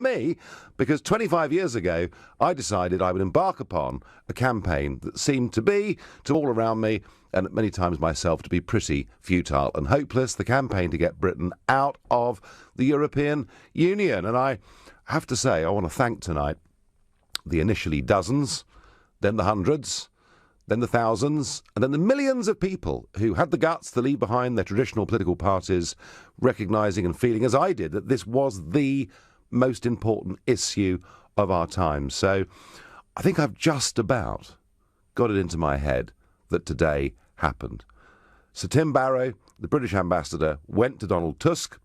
me, because 25 years ago, I decided I would embark upon a campaign that seemed to be, to all around me, and many times myself, to be pretty futile and hopeless, the campaign to get Britain out of the European Union. And I have to say, I want to thank tonight the initially dozens, then the hundreds, then the thousands, and then the millions of people who had the guts to leave behind their traditional political parties, recognising and feeling, as I did, that this was the most important issue of our time. So I think I've just about got it into my head that today happened. Sir Tim Barrow, the British ambassador, went to Donald Tusk,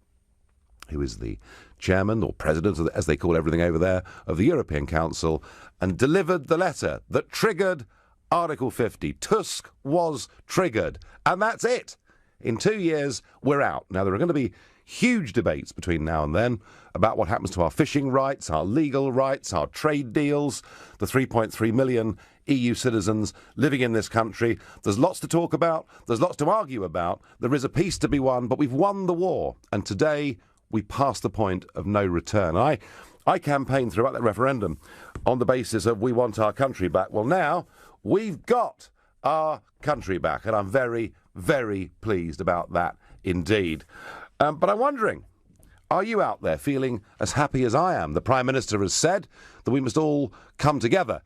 who is the chairman or president, as they call everything over there, of the European Council, and delivered the letter that triggered Article 50. Tusk was triggered, and that's it. In 2 years, we're out. Now, there are going to be huge debates between now and then about what happens to our fishing rights, our legal rights, our trade deals, the 3.3 million EU citizens living in this country. There's lots to talk about. There's lots to argue about. There is a peace to be won, but we've won the war. And today, we pass the point of no return. I campaigned throughout that referendum on the basis of we want our country back. Well, now we've got our country back, and I'm very, very pleased about that indeed. But I'm wondering, are you out there feeling as happy as I am? The Prime Minister has said that we must all come together.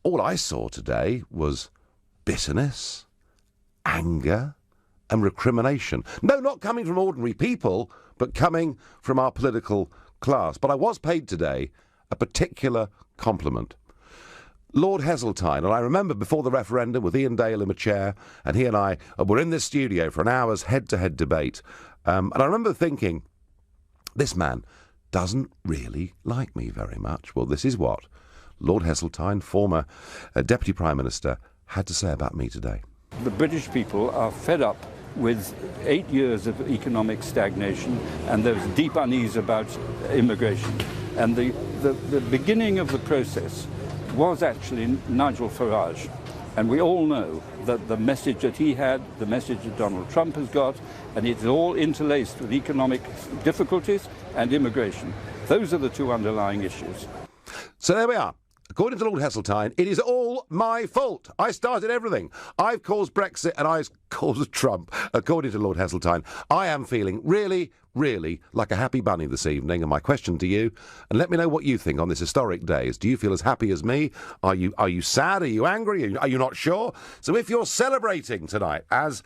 All I saw today was bitterness, anger, and recrimination. No, not coming from ordinary people, but coming from our political class. But I was paid today a particular compliment. Lord Heseltine, and I remember before the referendum with Ian Dale in the chair, and he and I were in this studio for an hour's head-to-head debate. And I remember thinking, this man doesn't really like me very much. Well, this is what Lord Heseltine, former Deputy Prime Minister, had to say about me today. The British people are fed up with 8 years of economic stagnation, and there's deep unease about immigration. And the beginning of the process was actually Nigel Farage. And we all know that the message that he had, the message that Donald Trump has got, and it's all interlaced with economic difficulties and immigration. Those are the two underlying issues. So there we are. According to Lord Heseltine, it is all my fault. I started everything. I've caused Brexit and I've caused Trump. According to Lord Heseltine, I am feeling really, really like a happy bunny this evening. And my question to you, and let me know what you think on this historic day, is do you feel as happy as me? Are you sad? Are you angry? Are you not sure? So if you're celebrating tonight, as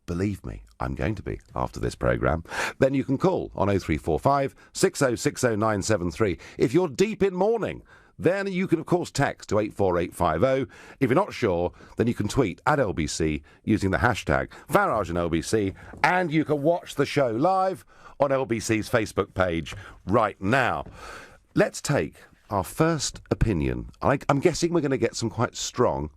believe me, I'm going to be after this programme, then you can call on 0345 6060973. If you're deep in mourning, then you can, of course, text to 84850. If you're not sure, then you can tweet at LBC using the hashtag Farage and LBC, and you can watch the show live on LBC's Facebook page right now. Let's take our first opinion. I'm guessing we're going to get some quite strong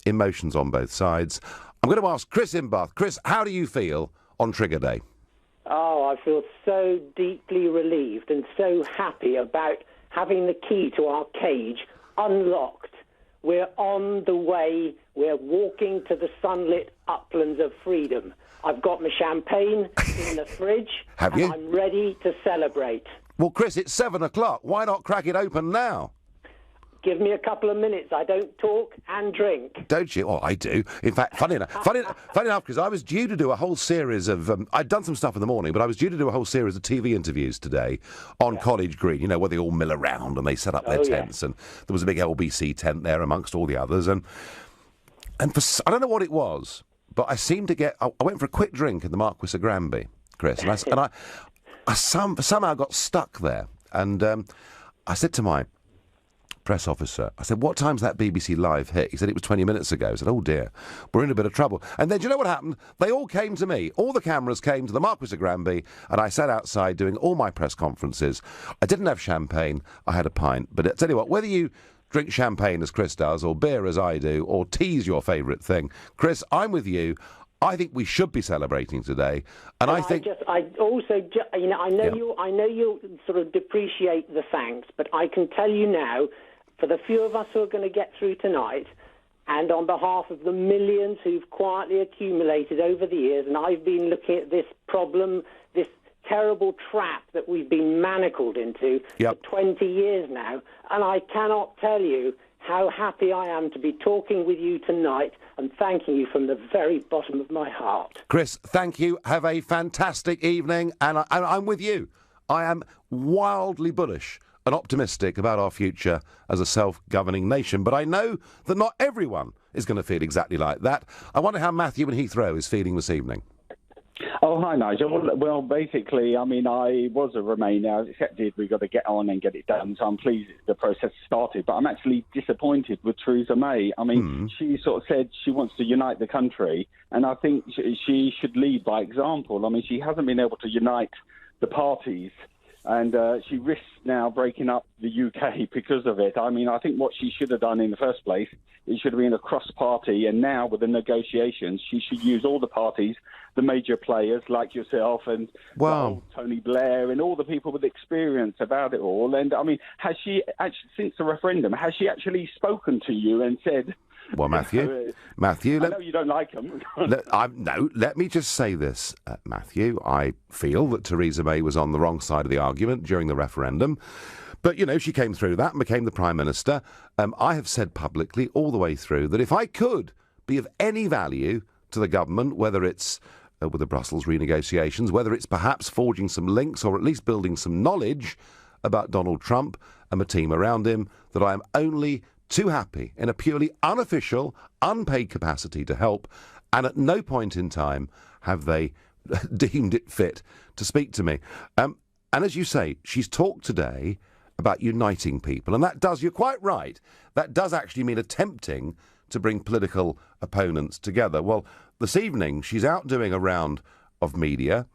emotions on both sides. I'm going to ask Chris in Bath. Chris, how do you feel on Trigger Day? Oh, I feel so deeply relieved and so happy about having the key to our cage unlocked. We're on the way. We're walking to the sunlit uplands of freedom. I've got my champagne in the fridge. Have you? I'm ready to celebrate. Well, Chris, it's 7 o'clock. Why not crack it open now? Give me a couple of minutes. I don't talk and drink. Don't you? Oh, I do. In fact, funny enough, because I was due to do a whole series of... I'd done some stuff in the morning, but I was due to do a whole series of TV interviews today on College Green, you know, where they all mill around and they set up their tents. And there was a big LBC tent there amongst all the others. And for, I don't know what it was, but I seemed to get... I went for a quick drink in the Marquis of Granby, Chris, and I somehow got stuck there. And I said to my press officer, I said, what time's that BBC Live hit? He said it was 20 minutes ago. I said, oh dear, we're in a bit of trouble. And then do you know what happened? They all came to me. All the cameras came to the Marquis of Granby, and I sat outside doing all my press conferences. I didn't have champagne, I had a pint. But I tell you what, whether you drink champagne as Chris does, or beer as I do, or tea's your favourite thing, Chris, I'm with you. I think we should be celebrating today, and I think. I know you sort of depreciate the thanks, but I can tell you now, for the few of us who are going to get through tonight, and on behalf of the millions who've quietly accumulated over the years, and I've been looking at this problem, this terrible trap that we've been manacled into for 20 years now. And I cannot tell you how happy I am to be talking with you tonight and thanking you from the very bottom of my heart. Chris, thank you. Have a fantastic evening. And I'm with you. I am wildly bullish and optimistic about our future as a self-governing nation. But I know that not everyone is going to feel exactly like that. I wonder how Matthew in Heathrow is feeling this evening. Oh, hi, Nigel. Well, basically, I mean, I was a Remainer. I accepted we've got to get on and get it done. So I'm pleased the process started. But I'm actually disappointed with Theresa May. I mean, she sort of said she wants to unite the country. And I think she should lead by example. I mean, she hasn't been able to unite the parties. And she risks now breaking up the UK because of it. I mean, I think what she should have done in the first place, it should have been a cross-party. And now with the negotiations, she should use all the parties, the major players like yourself and Tony Blair and all the people with experience about it all. And, I mean, has she actually, since the referendum, has she actually spoken to you and said... Well, Matthew, I know you don't like them. Let me just say this, Matthew. I feel that Theresa May was on the wrong side of the argument during the referendum. But, you know, she came through that and became the Prime Minister. I have said publicly all the way through that if I could be of any value to the government, whether it's with the Brussels renegotiations, whether it's perhaps forging some links or at least building some knowledge about Donald Trump and the team around him, that I am only too happy in a purely unofficial, unpaid capacity to help, and at no point in time have they deemed it fit to speak to me. And as you say, she's talked today about uniting people, and that does, you're quite right, that does actually mean attempting to bring political opponents together. Well, this evening, she's out doing a round of media.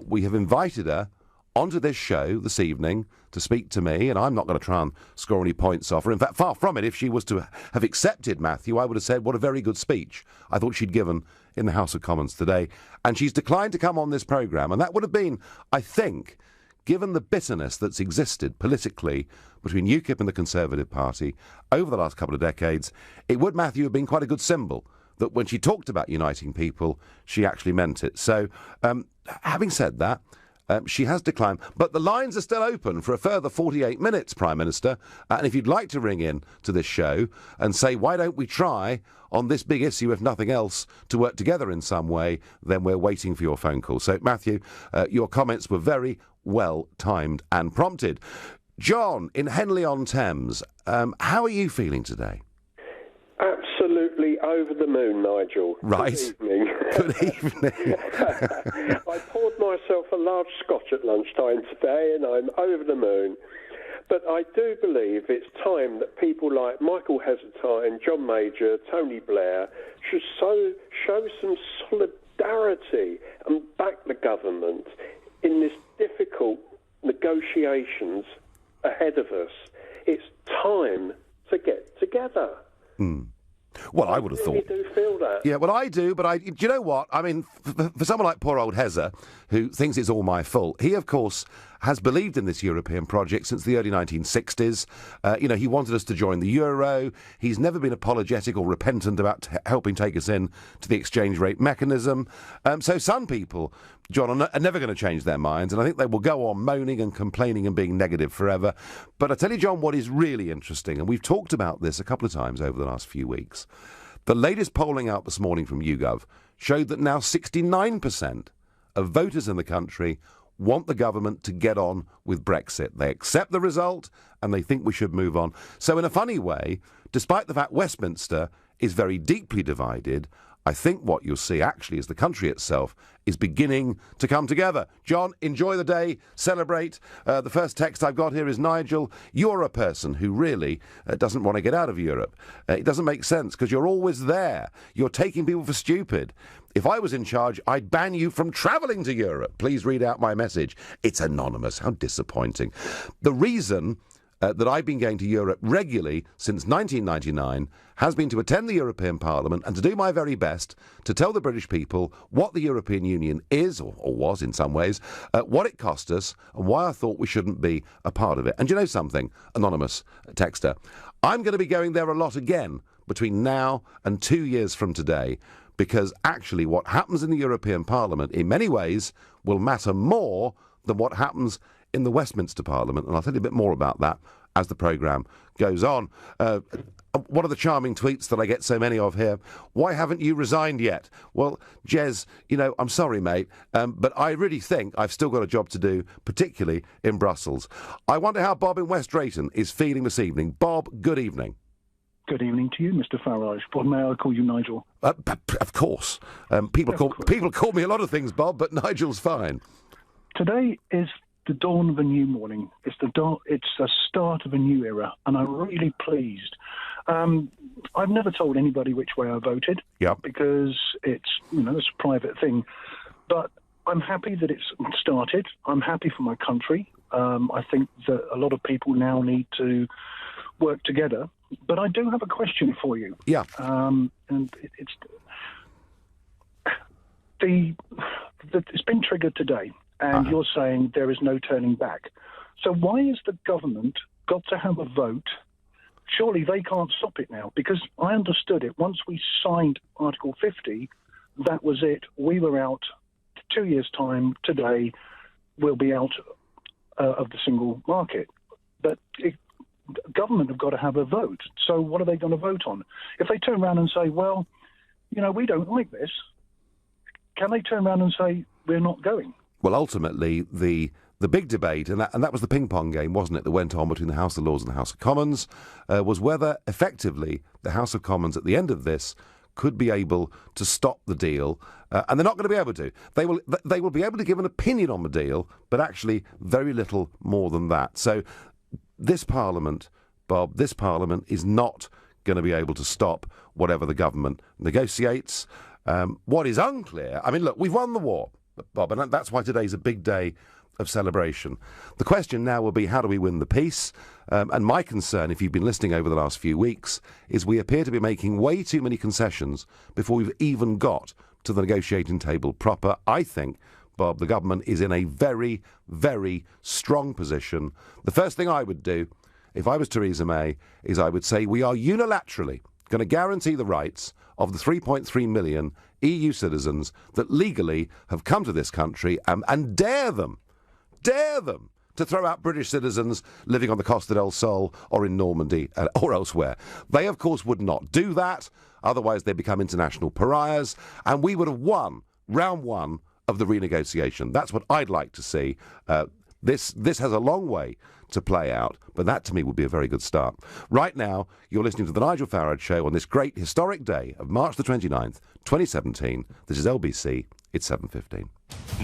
We have invited her onto this show this evening to speak to me, and I'm not going to try and score any points off her. In fact, far from it. If she was to have accepted Matthew, I would have said, what a very good speech I thought she'd given in the House of Commons today. And she's declined to come on this programme, and that would have been, I think, given the bitterness that's existed politically between UKIP and the Conservative Party over the last couple of decades, it would, Matthew, have been quite a good symbol that when she talked about uniting people, she actually meant it. So, having said that, she has declined, but the lines are still open for a further 48 minutes, Prime Minister. And if you'd like to ring in to this show and say, why don't we try on this big issue, if nothing else, to work together in some way, then we're waiting for your phone call. So, Matthew, your comments were very well timed and prompted. John, in Henley-on-Thames, how are you feeling today? Absolutely over the moon, Nigel. Right. Good evening. Good evening. I poured myself a large scotch at lunchtime today, and I'm over the moon. But I do believe it's time that people like Michael Heseltine, John Major, Tony Blair should show some solidarity and back the government in this difficult negotiations ahead of us. It's time to get together. Well, I would have thought. You do feel that. Yeah, well, I do, but do you know what? I mean, for someone like poor old Hezza, who thinks it's all my fault, he, of course, has believed in this European project since the early 1960s. He wanted us to join the euro. He's never been apologetic or repentant about helping take us in to the exchange rate mechanism. So some people, John, are never going to change their minds, and I think they will go on moaning and complaining and being negative forever. But I tell you, John, what is really interesting, and we've talked about this a couple of times over the last few weeks, the latest polling out this morning from YouGov showed that now 69% of voters in the country want the government to get on with Brexit. They accept the result and they think we should move on. So in a funny way, despite the fact Westminster is very deeply divided, I think what you'll see actually is the country itself is beginning to come together. John, enjoy the day, celebrate. The first text I've got here is Nigel. You're a person who really doesn't want to get out of Europe. It doesn't make sense because you're always there. You're taking people for stupid. If I was in charge, I'd ban you from travelling to Europe. Please read out my message. It's anonymous. How disappointing. The reason that I've been going to Europe regularly since 1999 has been to attend the European Parliament and to do my very best to tell the British people what the European Union is, or was in some ways, what it cost us, and why I thought we shouldn't be a part of it. And you know something, anonymous texter, I'm going to be going there a lot again between now and 2 years from today, because actually what happens in the European Parliament in many ways will matter more than what happens in the Westminster Parliament. And I'll tell you a bit more about that as the programme goes on. One of the charming tweets that I get so many of here: why haven't you resigned yet? Well, Jez, I'm sorry, mate, but I really think I've still got a job to do, particularly in Brussels. I wonder how Bob in West Drayton is feeling this evening. Bob, good evening. Good evening to you, Mr. Farage. But may I call you Nigel? Of course. People call me a lot of things, Bob, but Nigel's fine. Today is the dawn of a new morning. It's the start of a new era, and I'm really pleased. I've never told anybody which way I voted, because it's a private thing. But I'm happy that it's started. I'm happy for my country. I think that a lot of people now need to work together. But I do have a question for you. Yeah. And it's been triggered today, and you're saying there is no turning back. So why has the government got to have a vote? Surely they can't stop it now, because I understood it. Once we signed Article 50, that was it. We were out. 2 years' time today, we'll be out of the single market. But government have got to have a vote. So what are they going to vote on? If they turn around and say, well, we don't like this, can they turn around and say, we're not going? Well, ultimately, the big debate, and that was the ping-pong game, wasn't it, that went on between the House of Lords and the House of Commons, was whether, effectively, the House of Commons, at the end of this, could be able to stop the deal, and they're not going to be able to. They will be able to give an opinion on the deal, but actually very little more than that. So this Parliament, Bob, is not going to be able to stop whatever the government negotiates. What is unclear, look, we've won the war, Bob, and that's why today's a big day of celebration. The question now will be, how do we win the peace? And my concern, if you've been listening over the last few weeks, is we appear to be making way too many concessions before we've even got to the negotiating table proper. I think, Bob, the government is in a very, very strong position. The first thing I would do, if I was Theresa May, is I would say we are unilaterally going to guarantee the rights of the 3.3 million EU citizens that legally have come to this country and dare them to throw out British citizens living on the Costa del Sol or in Normandy or elsewhere. They, of course, would not do that. Otherwise, they become international pariahs, and we would have won round one of the renegotiation. That's what I'd like to see. This has a long way to play out, but that to me would be a very good start. Right now, you're listening to The Nigel Farage Show on this great historic day of March the 29th, 2017. This is LBC. It's 7:15.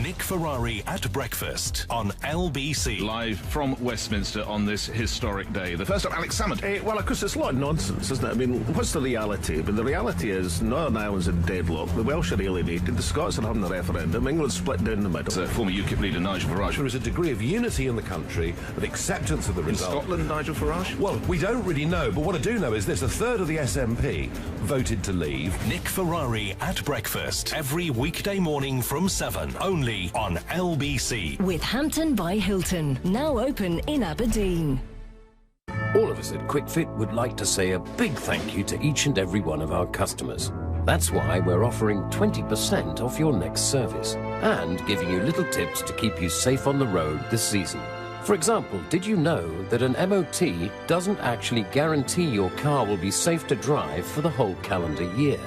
Nick Ferrari at breakfast on LBC. Live from Westminster on this historic day. The first of Alex Salmond. Well, of course, it's a lot of nonsense, isn't it? What's the reality? But the reality is Northern Ireland's in deadlock. The Welsh are alienated. The Scots are having a referendum. England's split down the middle. Former UKIP leader Nigel Farage. There is a degree of unity in the country, of acceptance of the result. In Scotland, Nigel Farage? Well, we don't really know, but what I do know is this: a third of the SNP voted to leave. Nick Ferrari at breakfast every weekday morning from 7, only on LBC. With Hampton by Hilton, now open in Aberdeen. All of us at QuickFit would like to say a big thank you to each and every one of our customers. That's why we're offering 20% off your next service and giving you little tips to keep you safe on the road this season. For example, did you know that an MOT doesn't actually guarantee your car will be safe to drive for the whole calendar year?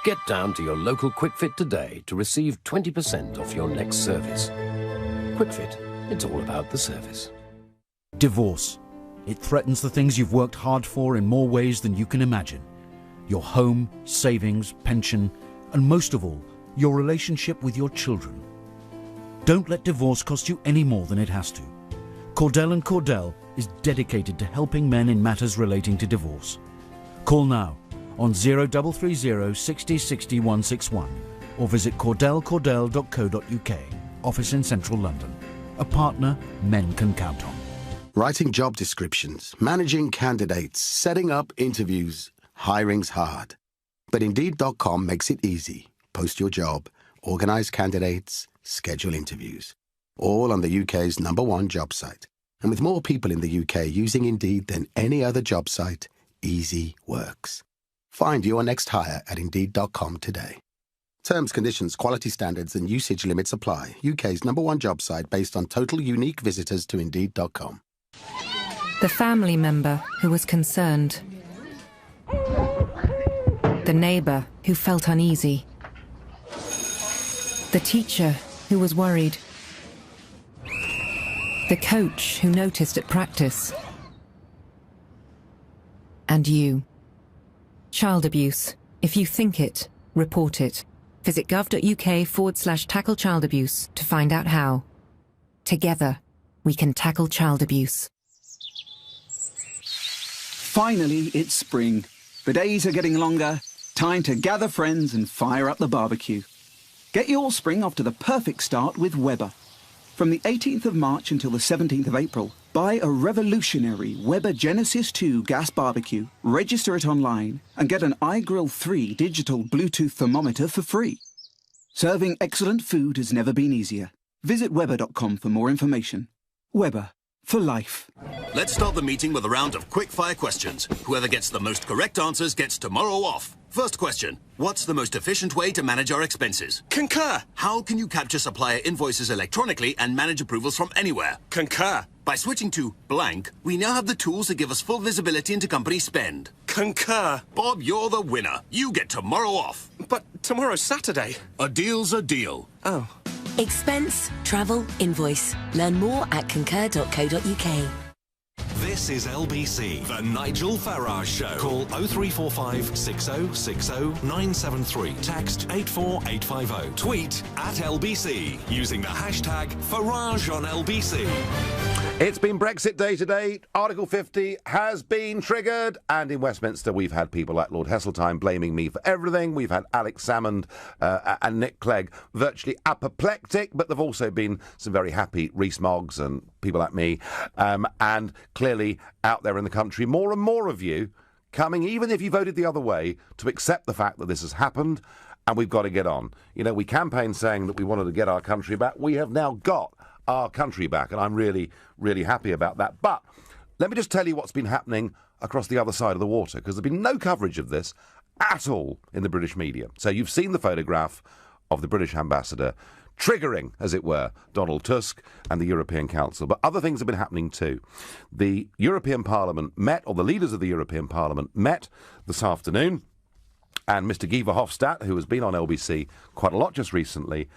Get down to your local QuickFit today to receive 20% off your next service. QuickFit, it's all about the service. Divorce. It threatens the things you've worked hard for in more ways than you can imagine. Your home, savings, pension, and most of all, your relationship with your children. Don't let divorce cost you any more than it has to. Cordell & Cordell is dedicated to helping men in matters relating to divorce. Call now on 0330 60 60 161 or visit cordellcordell.co.uk, office in central London. A partner men can count on. Writing job descriptions, managing candidates, setting up interviews. Hiring's hard. But Indeed.com makes it easy. Post your job, organise candidates, schedule interviews. All on the UK's #1 job site. And with more people in the UK using Indeed than any other job site, easy works. Find your next hire at Indeed.com today. Terms, conditions, quality standards and usage limits apply. UK's #1 job site based on total unique visitors to Indeed.com. The family member who was concerned. The neighbour who felt uneasy. The teacher who was worried. The coach who noticed at practice. And you. Child abuse. If you think it, report it. Visit gov.uk/tackle child abuse to find out how. Together, we can tackle child abuse. Finally, it's spring. The days are getting longer. Time to gather friends and fire up the barbecue. Get your spring off to the perfect start with Weber. From the 18th of March until the 17th of April, buy a revolutionary Weber Genesis 2 gas barbecue, register it online, and get an iGrill 3 digital Bluetooth thermometer for free. Serving excellent food has never been easier. Visit Weber.com for more information. Weber, for life. Let's start the meeting with a round of quick-fire questions. Whoever gets the most correct answers gets tomorrow off. First question. What's the most efficient way to manage our expenses? Concur. How can you capture supplier invoices electronically and manage approvals from anywhere? Concur. By switching to blank, we now have the tools that give us full visibility into company spend. Concur. Bob, you're the winner. You get tomorrow off. But tomorrow's Saturday. A deal's a deal. Oh. Expense, travel, invoice. Learn more at concur.co.uk. This is LBC, the Nigel Farage Show. Call 0345 6060 973. Text 84850. Tweet at LBC using the hashtag Farage on LBC. It's been Brexit Day today. Article 50 has been triggered. And in Westminster, we've had people like Lord Heseltine blaming me for everything. We've had Alex Salmond and Nick Clegg virtually apoplectic. But there've also been some very happy Rees Moggs and people like me. And clearly out there in the country, more and more of you coming, even if you voted the other way, to accept the fact that this has happened and we've got to get on. You know, we campaigned saying that we wanted to get our country back. We have now got our country back, and I'm really, really happy about that. But let me just tell you what's been happening across the other side of the water, because there's been no coverage of this at all in the British media. So you've seen the photograph of the British ambassador triggering, as it were, Donald Tusk and the European Council. But other things have been happening too. The European Parliament met, or the leaders of the European Parliament met this afternoon, and Mr. Guy Verhofstadt, who has been on LBC quite a lot just recently,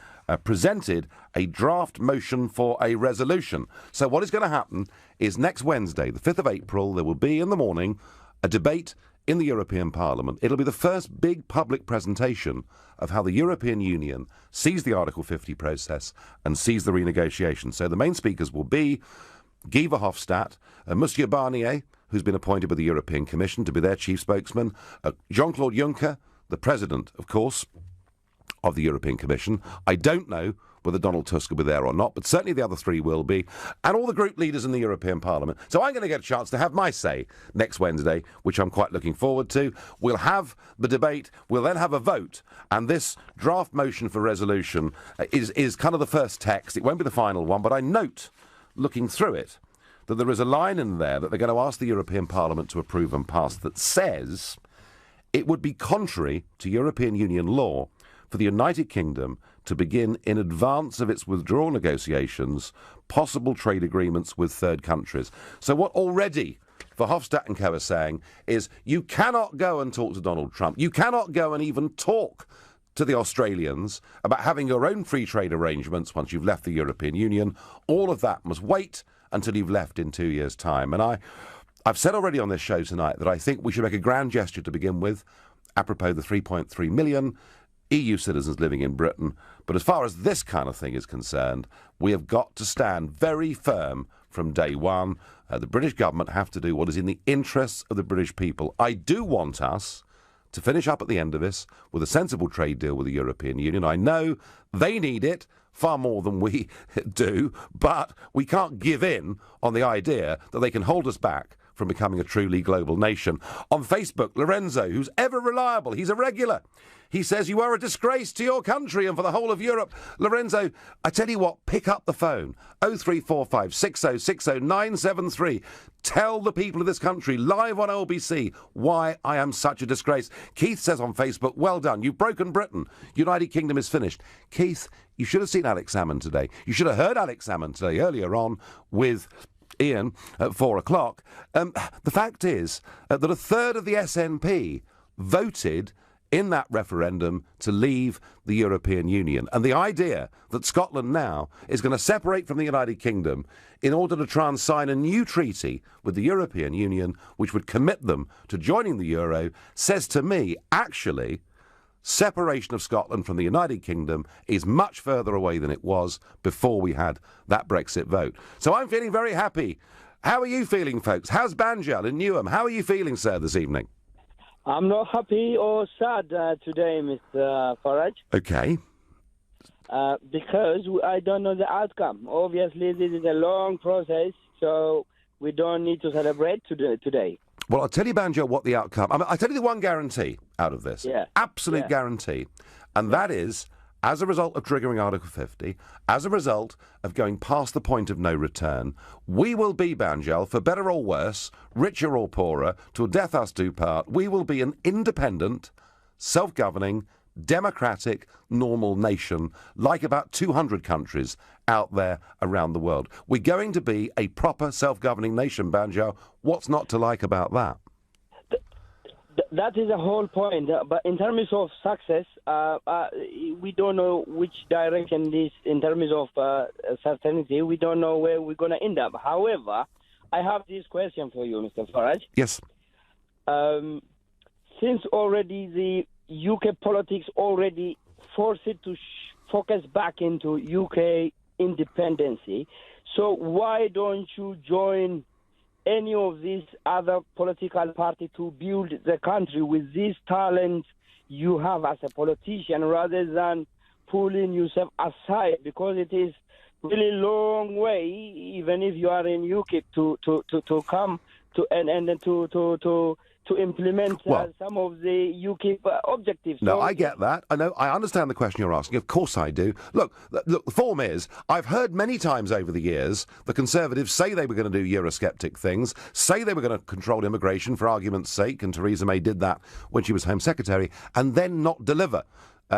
presented a draft motion for a resolution. So what is going to happen is next Wednesday, the 5th of April, there will be in the morning a debate in the European Parliament. It'll be the first big public presentation of how the European Union sees the Article 50 process and sees the renegotiation. So the main speakers will be Guy Verhofstadt, Monsieur Barnier, who's been appointed by the European Commission to be their chief spokesman, Jean-Claude Juncker, the president, of course, of the European Commission. I don't know whether Donald Tusk will be there or not, but certainly the other three will be, and all the group leaders in the European Parliament. So I'm going to get a chance to have my say next Wednesday, which I'm quite looking forward to. We'll have the debate, we'll then have a vote, and this draft motion for resolution is kind of the first text. It won't be the final one, but I note, looking through it, that there is a line in there that they're going to ask the European Parliament to approve and pass that says it would be contrary to European Union law for the United Kingdom to begin, in advance of its withdrawal negotiations, possible trade agreements with third countries. So what already Verhofstadt and co are saying is you cannot go and talk to Donald Trump. You cannot go and even talk to the Australians about having your own free trade arrangements once you've left the European Union. All of that must wait until you've left in 2 years' time. And I've said already on this show tonight that I think we should make a grand gesture to begin with, apropos the 3.3 million EU citizens living in Britain. But as far as this kind of thing is concerned, we have got to stand very firm from day one. The British government have to do what is in the interests of the British people. I do want us to finish up at the end of this with a sensible trade deal with the European Union. I know they need it far more than we do, but we can't give in on the idea that they can hold us back from becoming a truly global nation. On Facebook, Lorenzo, who's ever reliable, he's a regular. He says, you are a disgrace to your country and for the whole of Europe. Lorenzo, I tell you what, pick up the phone. 0345 6060 973. Tell the people of this country, live on LBC, why I am such a disgrace. Keith says on Facebook, well done, you've broken Britain. United Kingdom is finished. Keith, you should have seen Alex Salmond today. You should have heard Alex Salmond today, earlier on, with Ian at 4 o'clock. The fact is that a third of the SNP voted in that referendum to leave the European Union. And the idea that Scotland now is going to separate from the United Kingdom in order to try and sign a new treaty with the European Union, which would commit them to joining the euro, says to me, actually, separation of Scotland from the United Kingdom is much further away than it was before we had that Brexit vote. So I'm feeling very happy. How are you feeling, folks? How's Banjal in Newham? How are you feeling, sir, this evening? I'm not happy or sad today, Mr. Farage. Okay. Because I don't know the outcome. Obviously, this is a long process, so we don't need to celebrate today. Well, I'll tell you, Banjo, what the outcome... I'll tell you the one guarantee out of this. Yeah. Absolute guarantee. And that is, as a result of triggering Article 50, as a result of going past the point of no return, we will be, Banjal, for better or worse, richer or poorer, till death us do part, we will be an independent, self-governing, democratic, normal nation, like about 200 countries out there around the world. We're going to be a proper self-governing nation, Banjo. What's not to like about that? That is the whole point. But in terms of success, we don't know which direction this, in terms of certainty, we don't know where we're going to end up. However, I have this question for you, Mr. Farage. Yes. Since already the UK politics already forced it to focus back into UK independency, so why don't you join any of these other political parties to build the country with this talent you have as a politician, rather than pulling yourself aside, because it is really long way, even if you are in UKIP, to come to and to implement some of the UKIP objectives. No, I get that. I know. I understand the question you're asking. Of course I do. Look, the form is, I've heard many times over the years the Conservatives say they were going to do Eurosceptic things, say they were going to control immigration for argument's sake, and Theresa May did that when she was Home Secretary, and then not deliver.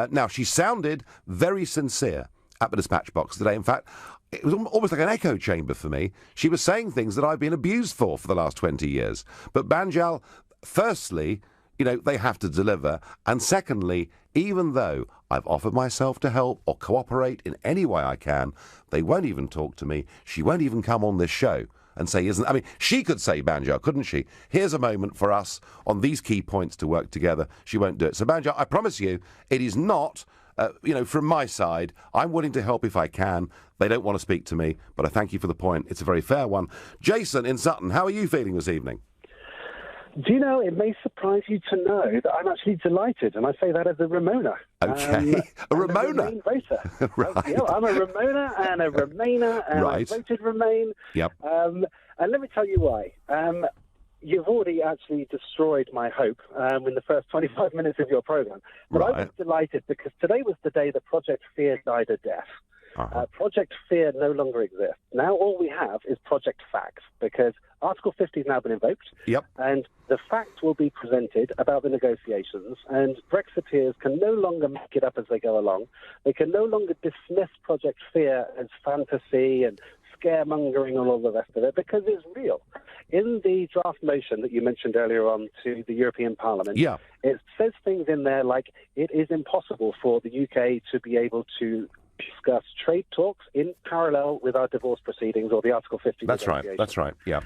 Now, she sounded very sincere at the dispatch box today. In fact, it was almost like an echo chamber for me. She was saying things that I've been abused for the last 20 years. But Banjal, firstly, they have to deliver. And secondly, even though I've offered myself to help or cooperate in any way I can, they won't even talk to me. She won't even come on this show and say, she could say, Banjo, couldn't she? Here's a moment for us on these key points to work together. She won't do it. So, Banjo, I promise you, it is not, from my side. I'm willing to help if I can. They don't want to speak to me, but I thank you for the point. It's a very fair one. Jason in Sutton, how are you feeling this evening? Do you know, it may surprise you to know that I'm actually delighted, and I say that as a Ramoner. Okay, a Ramoner? Right. Yeah, I'm a Ramoner and a Remainer, and I voted Remain. Yep. And let me tell you why. You've already actually destroyed my hope in the first 25 minutes of your programme. But I was delighted because today was the day that Project Fear died a death. Project Fear no longer exists. Now all we have is Project Fact, because Article 50 has now been invoked, and the facts will be presented about the negotiations, and Brexiteers can no longer make it up as they go along. They can no longer dismiss Project Fear as fantasy and scaremongering and all the rest of it, because it's real. In the draft motion that you mentioned earlier on to the European Parliament, it says things in there like it is impossible for the UK to be able to discuss trade talks in parallel with our divorce proceedings or the Article 50 That's right, yeah.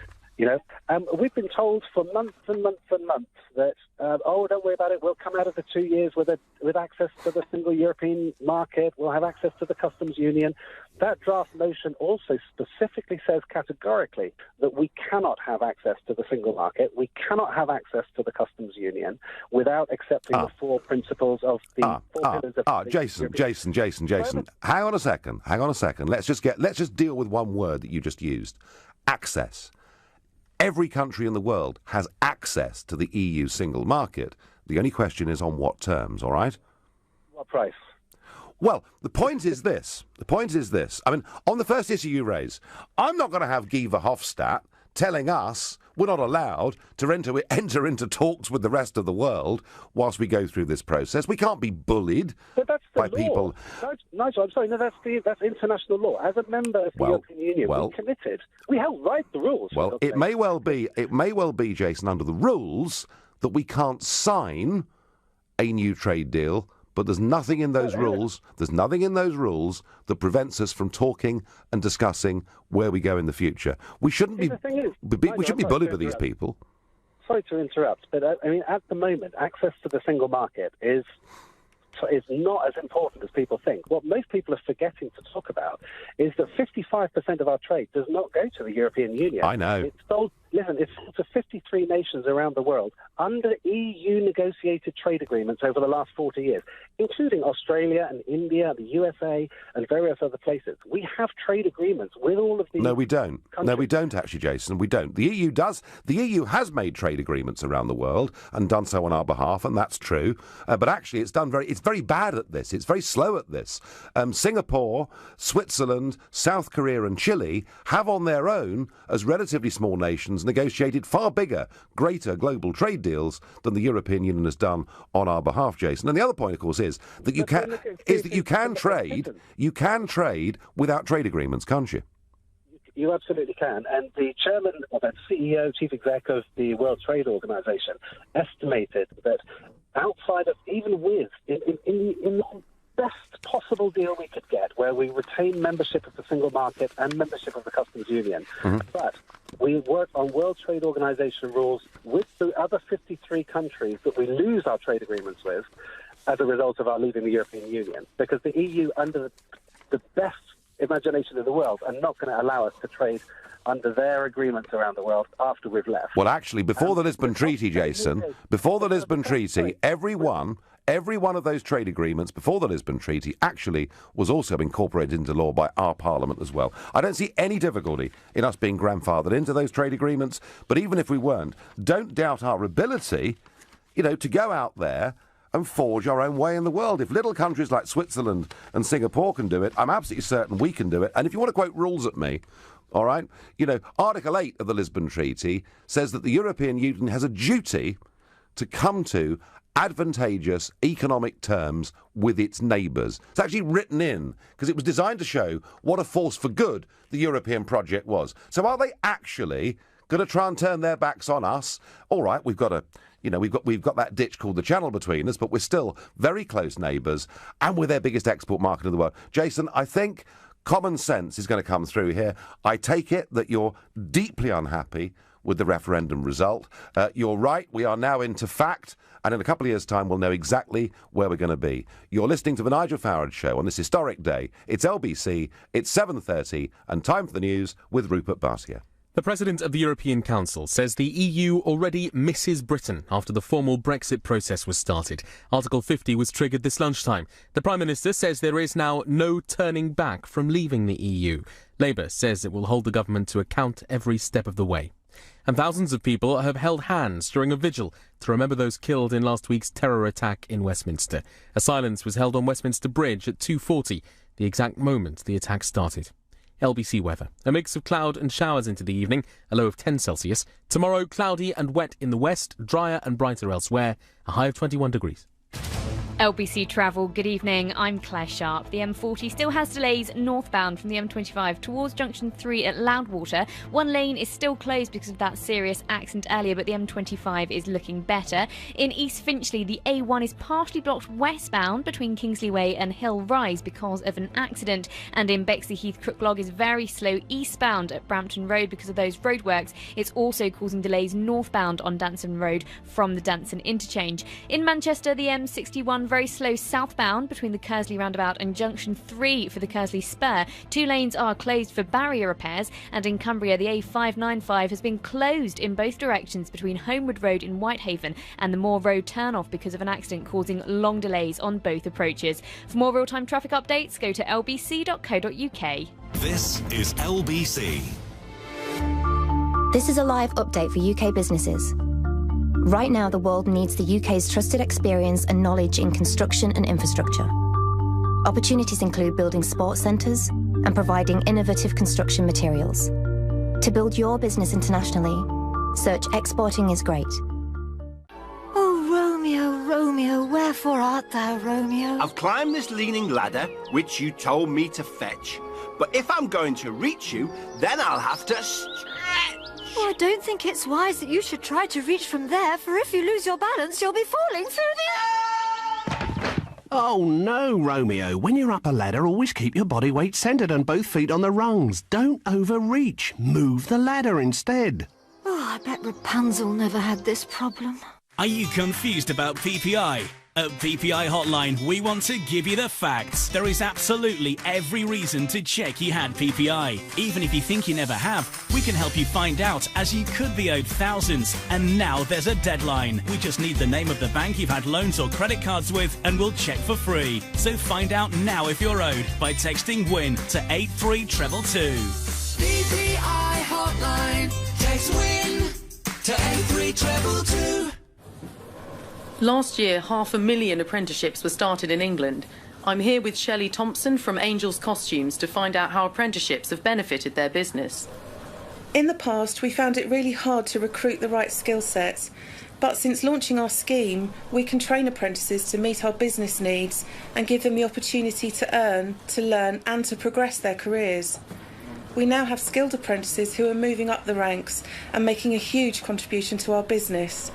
We've been told for months and months and months that, don't worry about it, we'll come out of the 2 years with access to the single European market, we'll have access to the customs union. That draft motion also specifically says categorically that we cannot have access to the single market, we cannot have access to the customs union without accepting the four principles of the four pillars of Jason. Hang on a second. Let's just deal with one word that you just used. Access. Every country in the world has access to the EU single market. The only question is on what terms, all right? What price? Well, the point is this. I mean, on the first issue you raise, I'm not going to have Guy Verhofstadt telling us we're not allowed to enter into talks with the rest of the world whilst we go through this process. We can't be bullied by people. Nigel, I'm sorry, no, that's international law. As a member of the European Union, we're committed. We help write the rules. Well, it may well be, Jason, under the rules that we can't sign a new trade deal. But there's nothing in those rules. There's nothing in those rules that prevents us from talking and discussing where we go in the future. We shouldn't be bullied by these people. Sorry to interrupt, but I mean, at the moment, access to the single market is not as important as people think. What most people are forgetting to talk about is that 55% of our trade does not go to the European Union. I know. It's sold to 53 nations around the world under EU-negotiated trade agreements over the last 40 years, including Australia and India, the USA, and various other places. We have trade agreements with all of these. No, we don't. Countries. No, we don't, actually, Jason. We don't. The EU does. The EU has made trade agreements around the world and done so on our behalf, and that's true. But actually, it's very bad at this. It's very slow at this. Singapore, Switzerland, South Korea, and Chile have on their own, as relatively small nations, negotiated far bigger, greater global trade deals than the European Union has done on our behalf, Jason. And the other point, of course, is that you can trade without trade agreements, can't you? You absolutely can. And the chairman, or the CEO, chief exec of the World Trade Organization, estimated that outside of, even with, in the best possible deal we could get, where we retain membership of the single market and membership of the customs union, but we work on World Trade Organization rules with the other 53 countries that we lose our trade agreements with as a result of our leaving the European Union, because the EU, under the best imagination in the world, are not going to allow us to trade under their agreements around the world after we've left. Well, actually, before the Lisbon Treaty, Jason, before the Lisbon Treaty, every one of those trade agreements before the Lisbon Treaty actually was also incorporated into law by our Parliament as well. I don't see any difficulty in us being grandfathered into those trade agreements, but even if we weren't, don't doubt our ability, to go out there and forge our own way in the world. If little countries like Switzerland and Singapore can do it, I'm absolutely certain we can do it. And if you want to quote rules at me, all right, Article 8 of the Lisbon Treaty says that the European Union has a duty to come to advantageous economic terms with its neighbours. It's actually written in because it was designed to show what a force for good the European project was. So are they actually going to try and turn their backs on us? All right, we've got that ditch called the Channel between us, but we're still very close neighbours, and we're their biggest export market in the world. Jason, I think common sense is going to come through here. I take it that you're deeply unhappy with the referendum result. You're right, we are now into fact, and in a couple of years' time we'll know exactly where we're going to be. You're listening to the Nigel Farage Show on this historic day. It's LBC, it's 7:30, and time for the news with Rupert Bhatia. The President of the European Council says the EU already misses Britain after the formal Brexit process was started. Article 50 was triggered this lunchtime. The Prime Minister says there is now no turning back from leaving the EU. Labour says it will hold the government to account every step of the way. And thousands of people have held hands during a vigil to remember those killed in last week's terror attack in Westminster. A silence was held on Westminster Bridge at 2:40, the exact moment the attack started. LBC weather. A mix of cloud and showers into the evening, a low of 10 Celsius. Tomorrow, cloudy and wet in the west, drier and brighter elsewhere, a high of 21 degrees. LBC Travel, good evening. I'm Claire Sharp. The M40 still has delays northbound from the M25 towards Junction 3 at Loudwater. One lane is still closed because of that serious accident earlier, but the M25 is looking better. In East Finchley, the A1 is partially blocked westbound between Kingsley Way and Hill Rise because of an accident. And in Bexley Heath, Crooklog is very slow eastbound at Brampton Road because of those roadworks. It's also causing delays northbound on Danson Road from the Danson interchange. In Manchester, the M61 very slow southbound between the Kersley roundabout and Junction 3 for the Kersley Spur. Two lanes are closed for barrier repairs, and in Cumbria the A595 has been closed in both directions between Homewood Road in Whitehaven and the Moor Road turn-off because of an accident causing long delays on both approaches. For more real-time traffic updates, go to lbc.co.uk. This is LBC. This is a live update for UK businesses. Right now, the world needs the UK's trusted experience and knowledge in construction and infrastructure. Opportunities include building sports centres and providing innovative construction materials. To build your business internationally, search Exporting is Great. Oh, Romeo, Romeo, wherefore art thou, Romeo? I've climbed this leaning ladder, which you told me to fetch. But if I'm going to reach you, then I'll have to stretch. Oh, I don't think it's wise that you should try to reach from there, for if you lose your balance, you'll be falling through the... Oh, no, Romeo. When you're up a ladder, always keep your body weight centred and both feet on the rungs. Don't overreach. Move the ladder instead. Oh, I bet Rapunzel never had this problem. Are you confused about PPI? At PPI Hotline, we want to give you the facts. There is absolutely every reason to check you had PPI. Even if you think you never have, we can help you find out, as you could be owed thousands. And now there's a deadline. We just need the name of the bank you've had loans or credit cards with, and we'll check for free. So find out now if you're owed by texting WIN to 83222. PPI Hotline. Text WIN to 83222. Last year, 500,000 apprenticeships were started in England. I'm here with Shelley Thompson from Angel's Costumes to find out how apprenticeships have benefited their business. In the past, we found it really hard to recruit the right skill sets. But since launching our scheme, we can train apprentices to meet our business needs and give them the opportunity to earn, to learn and to progress their careers. We now have skilled apprentices who are moving up the ranks and making a huge contribution to our business.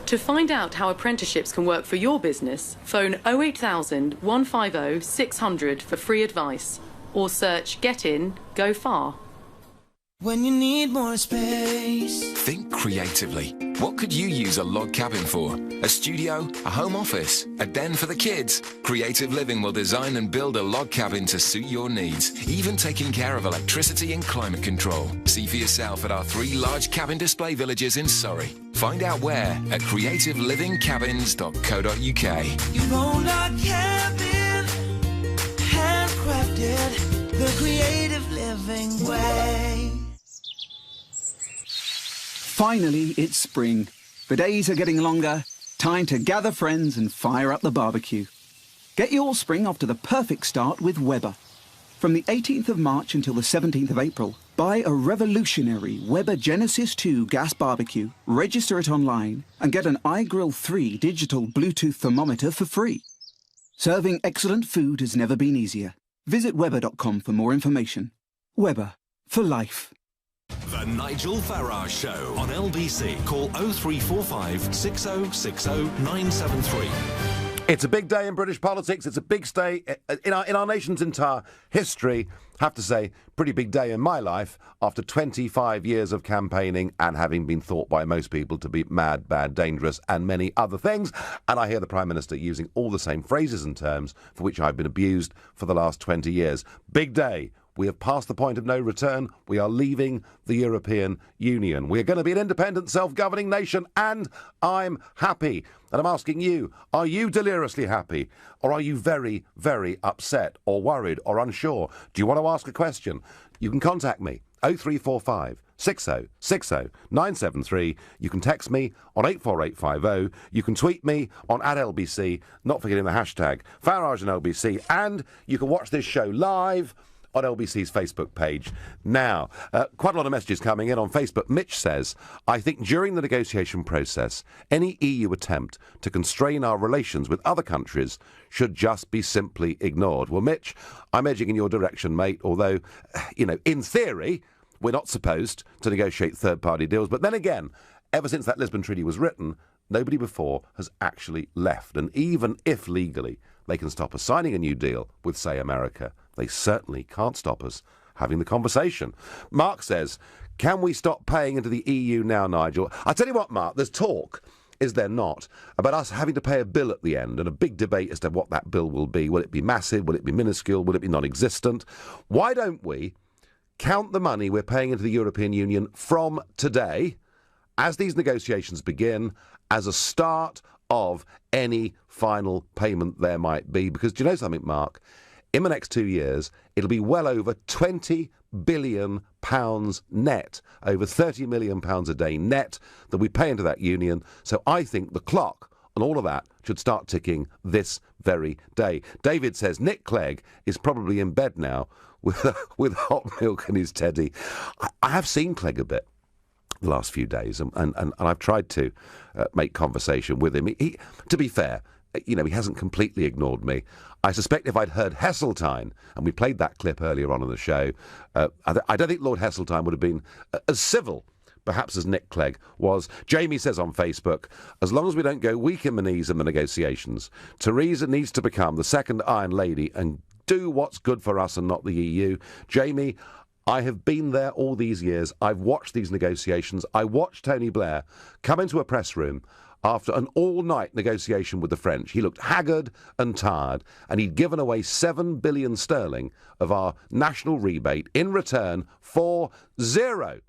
To find out how apprenticeships can work for your business, phone 08000 150 600 for free advice, or search Get In, Go Far. When you need more space. Think creatively. What could you use a log cabin for? A studio? A home office? A den for the kids? Creative Living will design and build a log cabin to suit your needs, even taking care of electricity and climate control. See for yourself at our 3 large cabin display villages in Surrey. Find out where at creativelivingcabins.co.uk. Your own log cabin, handcrafted, the creative living way. Finally, it's spring. The days are getting longer. Time to gather friends and fire up the barbecue. Get your spring off to the perfect start with Weber. From the 18th of March until the 17th of April, buy a revolutionary Weber Genesis 2 gas barbecue, register it online, and get an iGrill 3 digital Bluetooth thermometer for free. Serving excellent food has never been easier. Visit Weber.com for more information. Weber, for life. The Nigel Farage Show on LBC. Call 0345 6060 973. It's a big day in British politics. It's a big day in our nation's entire history. Have to say, pretty big day in my life after 25 years of campaigning and having been thought by most people to be mad, bad, dangerous and many other things. And I hear the Prime Minister using all the same phrases and terms for which I've been abused for the last 20 years. Big day. We have passed the point of no return. We are leaving the European Union. We are going to be an independent, self-governing nation, and I'm happy. And I'm asking you, are you deliriously happy? Or are you very, very upset or worried or unsure? Do you want to ask a question? You can contact me, 0345 6060 973. You can text me on 84850. You can tweet me on @LBC, not forgetting the hashtag Farage and LBC. And you can watch this show live on LBC's Facebook page. Now, quite a lot of messages coming in on Facebook. Mitch says, I think during the negotiation process, any EU attempt to constrain our relations with other countries should just be simply ignored. Well, Mitch, I'm edging in your direction, mate, although, in theory, we're not supposed to negotiate third-party deals. But then again, ever since that Lisbon Treaty was written, nobody before has actually left. And even if legally they can stop us signing a new deal with, say, America, they certainly can't stop us having the conversation. Mark says, can we stop paying into the EU now, Nigel? I tell you what, Mark, there's talk, is there not, about us having to pay a bill at the end, and a big debate as to what that bill will be. Will it be massive? Will it be minuscule? Will it be non-existent? Why don't we count the money we're paying into the European Union from today, as these negotiations begin, as a start of any final payment there might be? Because do you know something, Mark? In the next 2 years, it'll be well over £20 billion net, over £30 million a day net that we pay into that union. So I think the clock on all of that should start ticking this very day. David says Nick Clegg is probably in bed now with hot milk and his teddy. I have seen Clegg a bit the last few days, and I've tried to make conversation with him. He, to be fair, he hasn't completely ignored me. I suspect if I'd heard Heseltine, and we played that clip earlier on in the show, I don't think Lord Heseltine would have been as civil, perhaps, as Nick Clegg was. Jamie says on Facebook, as long as we don't go weak in the knees in the negotiations, Theresa needs to become the second Iron Lady and do what's good for us and not the EU. Jamie, I have been there all these years. I've watched these negotiations. I watched Tony Blair come into a press room after an all-night negotiation with the French. He looked haggard and tired, and he'd given away 7 billion sterling of our national rebate in return for zero.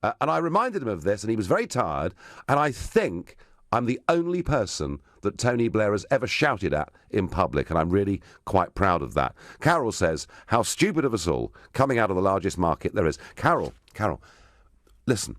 And I reminded him of this, and he was very tired, and I think I'm the only person that Tony Blair has ever shouted at in public, and I'm really quite proud of that. Carol says, how stupid of us all, coming out of the largest market there is. Carol, listen,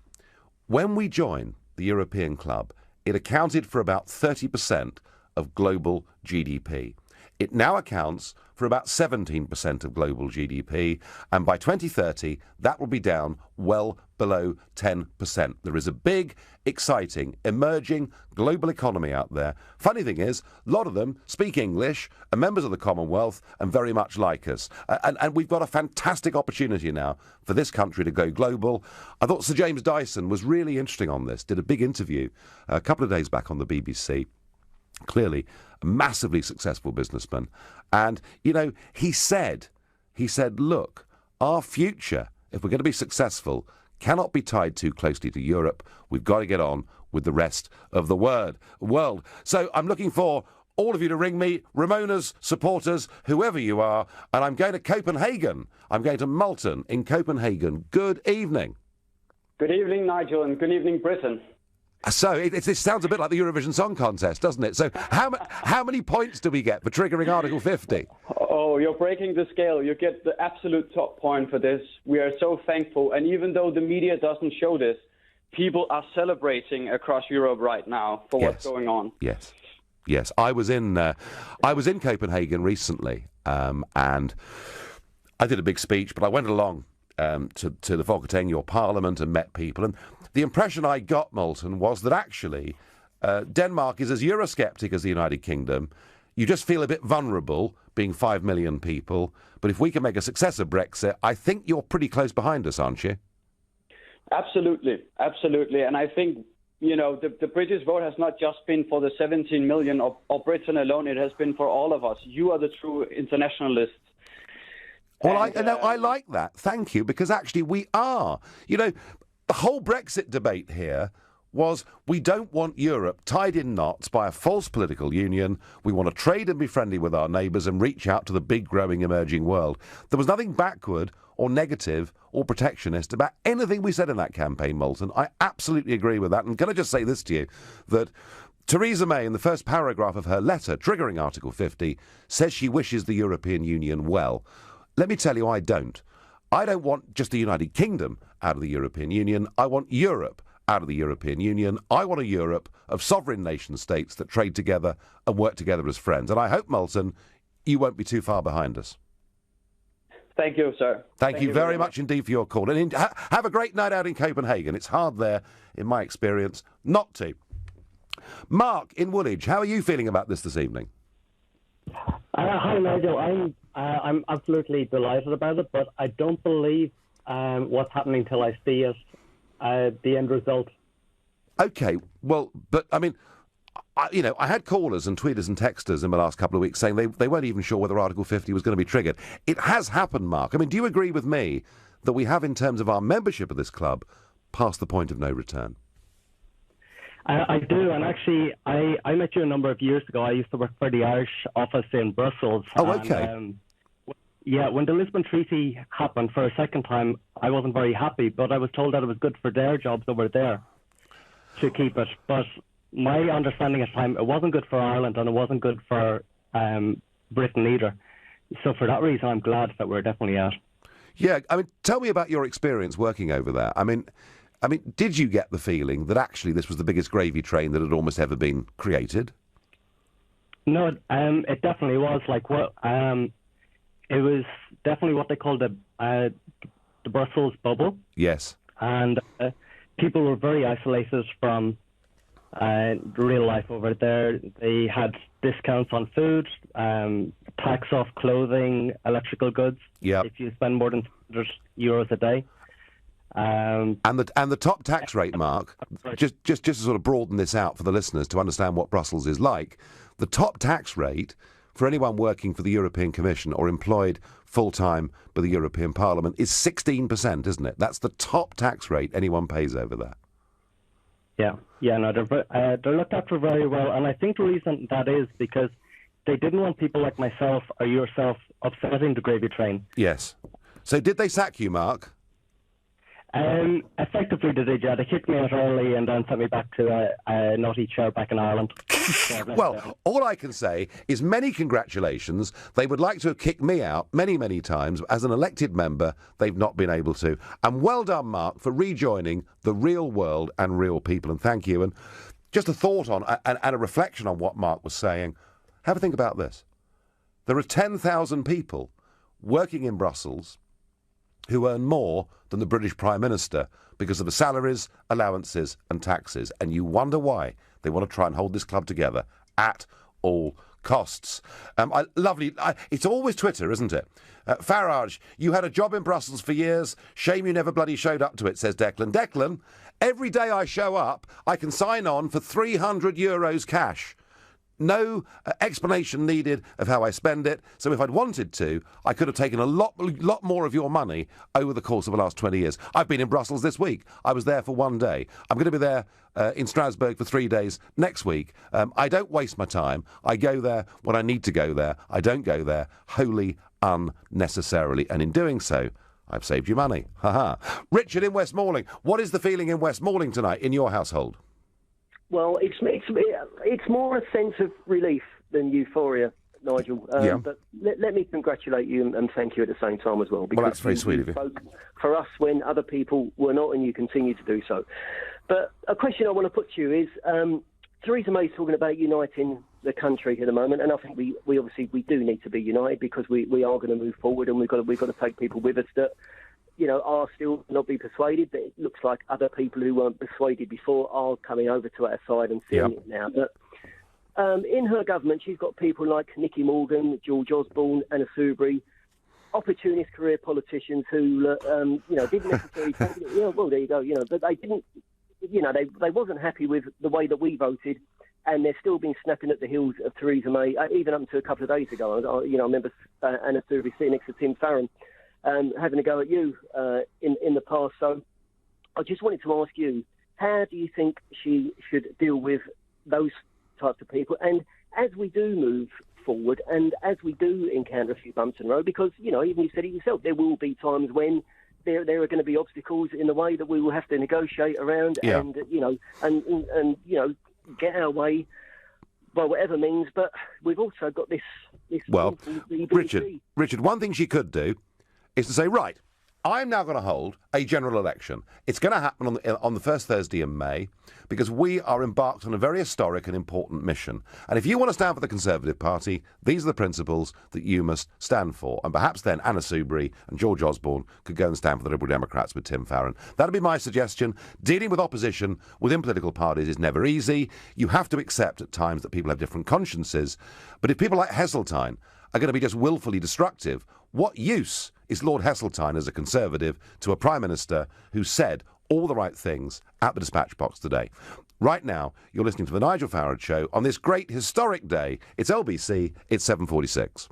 when we joined the European Club, it accounted for about 30% of global GDP. It now accounts for about 17% of global GDP, and by 2030, that will be down well below 10%. There is a big, exciting, emerging global economy out there. Funny thing is, a lot of them speak English, are members of the Commonwealth, and very much like us. And we've got a fantastic opportunity now for this country to go global. I thought Sir James Dyson was really interesting on this, did a big interview a couple of days back on the BBC. Clearly a massively successful businessman. And, he said, look, our future, if we're going to be successful, cannot be tied too closely to Europe. We've got to get on with the rest of the world. So I'm looking for all of you to ring me, Ramona's supporters, whoever you are, and I'm going to Copenhagen. I'm going to Malton in Copenhagen. Good evening. Good evening, Nigel, and good evening, Britain. So it sounds a bit like the Eurovision Song Contest, doesn't it? So how many points do we get for triggering Article 50? Oh, you're breaking the scale. You get the absolute top point for this. We are so thankful. And even though the media doesn't show this, people are celebrating across Europe right now for what's going on. Yes. I was in Copenhagen recently, and I did a big speech, but I went along to the Folketing, your parliament, and met people. And the impression I got, Moulton, was that actually Denmark is as Eurosceptic as the United Kingdom. You just feel a bit vulnerable, being 5 million people. But if we can make a success of Brexit, I think you're pretty close behind us, aren't you? Absolutely. And I think, the British vote has not just been for the 17 million of Britain alone. It has been for all of us. You are the true internationalists. Well, I like that. Thank you, because actually we are. The whole Brexit debate here was we don't want Europe tied in knots by a false political union. We want to trade and be friendly with our neighbours and reach out to the big, growing, emerging world. There was nothing backward or negative or protectionist about anything we said in that campaign, Moulton. I absolutely agree with that. And can I just say this to you, that Theresa May, in the first paragraph of her letter triggering Article 50, says she wishes the European Union well. Let me tell you, I don't. I don't want just the United Kingdom out of the European Union. I want Europe out of the European Union. I want a Europe of sovereign nation states that trade together and work together as friends. And I hope, Moulton, you won't be too far behind us. Thank you, sir. Thank you very much indeed for your call. And have a great night out in Copenhagen. It's hard there, in my experience, not to. Mark in Woolwich, how are you feeling about this evening? Hi, Nigel. I'm absolutely delighted about it, but I don't believe what's happening till I see it, the end result. OK, well, but, I mean, I had callers and tweeters and texters in the last couple of weeks saying they weren't even sure whether Article 50 was going to be triggered. It has happened, Mark. I mean, do you agree with me that we have, in terms of our membership of this club, passed the point of no return? I do, and actually, I met you a number of years ago. I used to work for the Irish office in Brussels. Oh, okay. And, when the Lisbon Treaty happened for a second time, I wasn't very happy, but I was told that it was good for their jobs over there to keep it. But my understanding at the time, it wasn't good for Ireland, and it wasn't good for Britain either. So for that reason, I'm glad that we're definitely out. Yeah, I mean, tell me about your experience working over there. I mean, did you get the feeling that actually this was the biggest gravy train that had almost ever been created? No, it definitely was. It was definitely what they called the Brussels bubble. Yes. And people were very isolated from real life over there. They had discounts on food, tax off clothing, electrical goods. Yeah. If you spend more than €100 a day. And the top tax rate, Mark, just to sort of broaden this out for the listeners to understand what Brussels is like, the top tax rate for anyone working for the European Commission or employed full-time by the European Parliament is 16%, isn't it? That's the top tax rate anyone pays over there. Yeah, no, they're looked after very well, and I think the reason that is because they didn't want people like myself or yourself upsetting the gravy train. Yes. So did they sack you, Mark? Effectively they did, yeah. They kicked me out early and then sent me back to a naughty chair back in Ireland. Well, all I can say is many congratulations. They would like to have kicked me out many, many times. As an elected member, they've not been able to. And well done, Mark, for rejoining the real world and real people. And thank you. And just a thought on and a reflection on what Mark was saying. Have a think about this. There are 10,000 people working in Brussels who earn more than the British Prime Minister because of the salaries, allowances and taxes. And you wonder why they want to try and hold this club together at all costs. It's always Twitter, isn't it? Farage, you had a job in Brussels for years. Shame you never bloody showed up to it, says Declan. Declan, every day I show up, I can sign on for €300 cash. No explanation needed of how I spend it. So if I'd wanted to, I could have taken a lot more of your money over the course of the last 20 years. I've been in Brussels this week. I was there for one day. I'm going to be there in Strasbourg for 3 days next week. I don't waste my time. I go there when I need to go there. I don't go there wholly unnecessarily. And in doing so, I've saved you money. Ha-ha. Richard in Westmoreland. What is the feeling in Westmoreland tonight in your household? Well, it's more a sense of relief than euphoria, Nigel. But let me congratulate you and thank you at the same time as well. Well, that's very sweet of you. Spoke for us when other people were not, and you continue to do so. But a question I want to put to you is, Theresa May's talking about uniting the country at the moment, and I think we obviously do need to be united because we are going to move forward, and we've got to take people with us that are still not be persuaded, but it looks like other people who weren't persuaded before are coming over to our side and seeing it now. But in her government, she's got people like Nicky Morgan, George Osborne, Anna Soubry, opportunist career politicians who, didn't necessarily take it. Yeah, well, there you go. But they didn't. They wasn't happy with the way that we voted, and they're still been snapping at the heels of Theresa May, even up until a couple of days ago. I remember Anna Soubry sitting next to Tim Farron. Having a go at you in the past. So I just wanted to ask you, how do you think she should deal with those types of people? And as we do move forward and as we do encounter a few bumps in the road, because, even you said it yourself, there will be times when there are going to be obstacles in the way that we will have to negotiate around and get our way by whatever means. But we've also got this well, Richard, one thing she could do is to say, right, I'm now going to hold a general election. It's going to happen on the first Thursday in May because we are embarked on a very historic and important mission. And if you want to stand for the Conservative Party, these are the principles that you must stand for. And perhaps then Anna Soubry and George Osborne could go and stand for the Liberal Democrats with Tim Farron. That'd be my suggestion. Dealing with opposition within political parties is never easy. You have to accept at times that people have different consciences. But if people like Heseltine are going to be just willfully destructive, what use is Lord Heseltine as a Conservative to a Prime Minister who said all the right things at the dispatch box today? Right now, you're listening to The Nigel Farage Show on this great historic day. It's LBC, it's 7:46.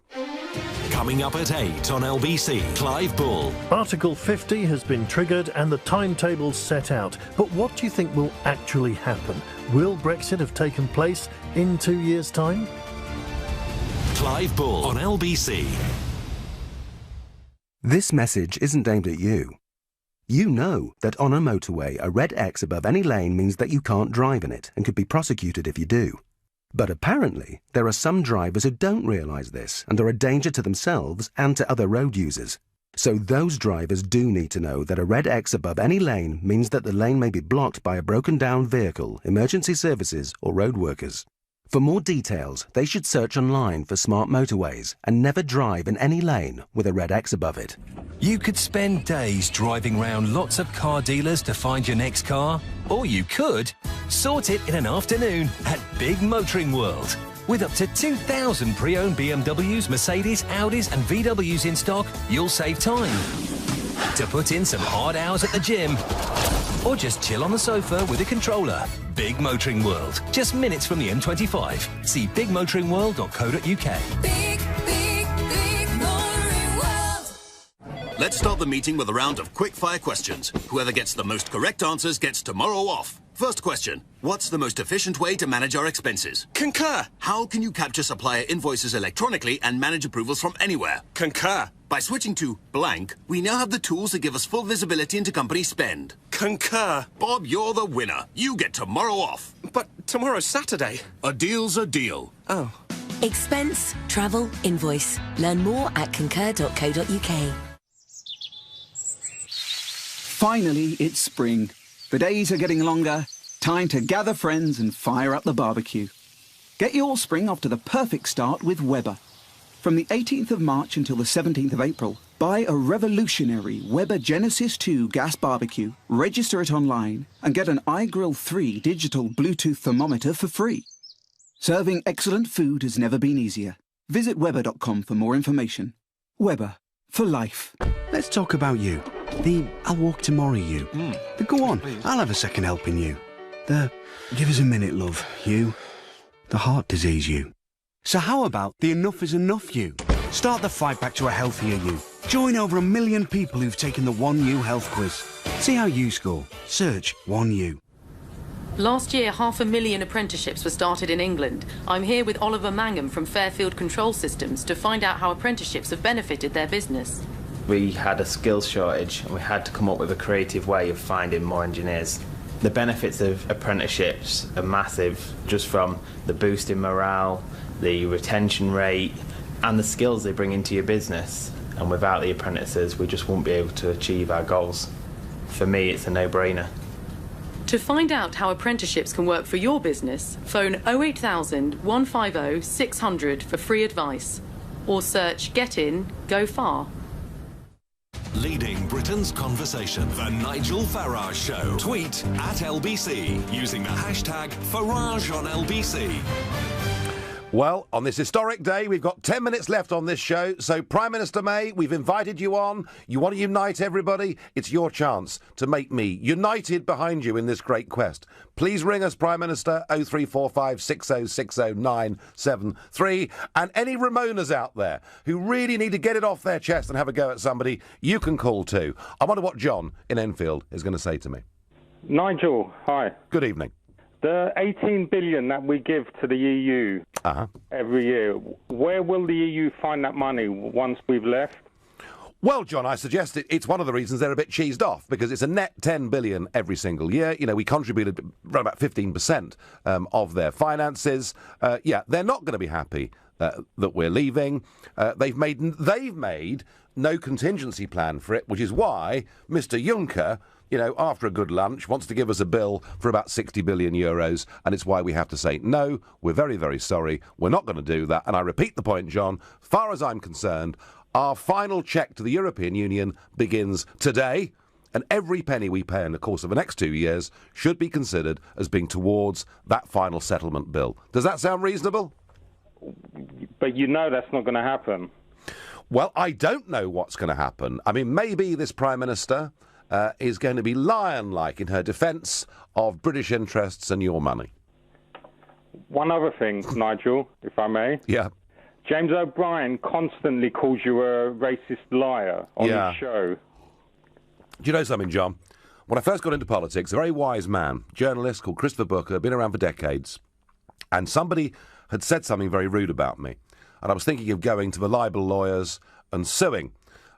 Coming up at 8 on LBC, Clive Bull. Article 50 has been triggered and the timetable set out. But what do you think will actually happen? Will Brexit have taken place in 2 years' time? Clive Bull on LBC. This message isn't aimed at you. You know that on a motorway, a red X above any lane means that you can't drive in it and could be prosecuted if you do. But apparently, there are some drivers who don't realise this and are a danger to themselves and to other road users. So those drivers do need to know that a red X above any lane means that the lane may be blocked by a broken down vehicle, emergency services or road workers. For more details, they should search online for smart motorways and never drive in any lane with a red X above it. You could spend days driving round lots of car dealers to find your next car, or you could sort it in an afternoon at Big Motoring World. With up to 2,000 pre-owned BMWs, Mercedes, Audis and VWs in stock, you'll save time to put in some hard hours at the gym or just chill on the sofa with a controller. Big Motoring World, just minutes from the M25. See bigmotoringworld.co.uk. Big Motoring World. Let's start the meeting with a round of quick-fire questions. Whoever gets the most correct answers gets tomorrow off. First question. What's the most efficient way to manage our expenses? Concur. How can you capture supplier invoices electronically and manage approvals from anywhere? Concur. By switching to blank, we now have the tools that give us full visibility into company spend. Concur. Bob, you're the winner. You get tomorrow off. But tomorrow's Saturday. A deal's a deal. Oh. Expense, travel, invoice. Learn more at concur.co.uk. Finally, it's spring. The days are getting longer. Time to gather friends and fire up the barbecue. Get your spring off to the perfect start with Weber. From the 18th of March until the 17th of April, buy a revolutionary Weber Genesis 2 gas barbecue, register it online, and get an iGrill 3 digital Bluetooth thermometer for free. Serving excellent food has never been easier. Visit Weber.com for more information. Weber, for life. Let's talk about you. The I'll walk tomorrow you. The go on, I'll have a second helping you. The give us a minute love you. The heart disease you. So how about the enough is enough you? Start the fight back to a healthier you. Join over 1 million people who've taken the 1U health quiz. See how you score. Search 1U. Last year, 500,000 apprenticeships were started in England. I'm here with Oliver Mangum from Fairfield Control Systems to find out how apprenticeships have benefited their business. We had a skills shortage and we had to come up with a creative way of finding more engineers. The benefits of apprenticeships are massive, just from the boost in morale, the retention rate and the skills they bring into your business. And without the apprentices, we just won't be able to achieve our goals. For me, it's a no-brainer. To find out how apprenticeships can work for your business, phone 08000 150 600 for free advice or search Get In, Go Far. Leading Britain's conversation. The Nigel Farage Show. Tweet at LBC using the hashtag Farage on LBC. Well, on this historic day, we've got 10 minutes left on this show. So, Prime Minister May, we've invited you on. You want to unite everybody? It's your chance to make me united behind you in this great quest. Please ring us, Prime Minister, 0345 6060 973. And any Ramonas out there who really need to get it off their chest and have a go at somebody, you can call too. I wonder what John in Enfield is going to say to me. Nigel, hi. Good evening. The 18 billion that we give to the EU every year, where will the EU find that money once we've left? Well, John, I suggest it's one of the reasons they're a bit cheesed off, because it's a net 10 billion every single year. You know, we contributed around about 15% of their finances. They're not going to be happy that we're leaving. They've made no contingency plan for it, which is why Mr. Juncker, you know, after a good lunch, wants to give us a bill for about 60 billion euros, and it's why we have to say, no, we're very, very sorry, we're not going to do that. And I repeat the point, John, as far as I'm concerned, our final cheque to the European Union begins today, and every penny we pay in the course of the next 2 years should be considered as being towards that final settlement bill. Does that sound reasonable? But you know that's not going to happen. Well, I don't know what's going to happen. I mean, maybe this Prime Minister is going to be lion-like in her defence of British interests and your money. One other thing, Nigel, if I may. Yeah. James O'Brien constantly calls you a racist liar on his show. Do you know something, John? When I first got into politics, a very wise man, journalist called Christopher Booker, been around for decades, and somebody had said something very rude about me. And I was thinking of going to the libel lawyers and suing.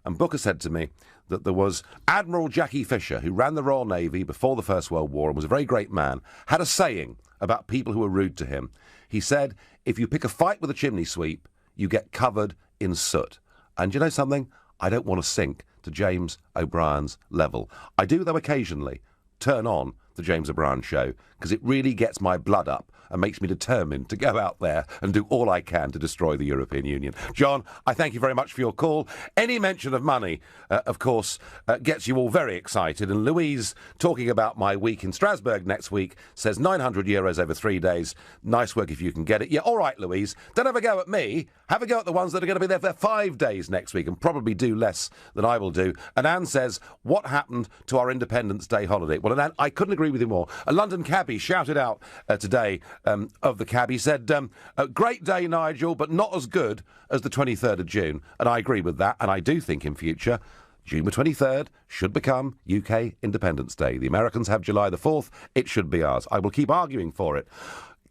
And Booker said to me that there was Admiral Jackie Fisher, who ran the Royal Navy before the First World War and was a very great man, had a saying about people who were rude to him. He said, if you pick a fight with a chimney sweep, you get covered in soot. And you know something? I don't want to sink to James O'Brien's level. I do, though, occasionally turn on the James O'Brien show because it really gets my blood up and makes me determined to go out there and do all I can to destroy the European Union. John, I thank you very much for your call. Any mention of money, of course, gets you all very excited. And Louise, talking about my week in Strasbourg next week, says €900 over 3 days. Nice work if you can get it. Yeah, all right, Louise. Don't have a go at me. Have a go at the ones that are going to be there for 5 days next week and probably do less than I will do. And Anne says, what happened to our Independence Day holiday? Well, and Anne, I couldn't agree with you more. A London cabbie shouted out today of the cab. He said, a great day, Nigel, but not as good as the 23rd of June. And I agree with that. And I do think in future, June the 23rd should become UK Independence Day. The Americans have July the 4th. It should be ours. I will keep arguing for it.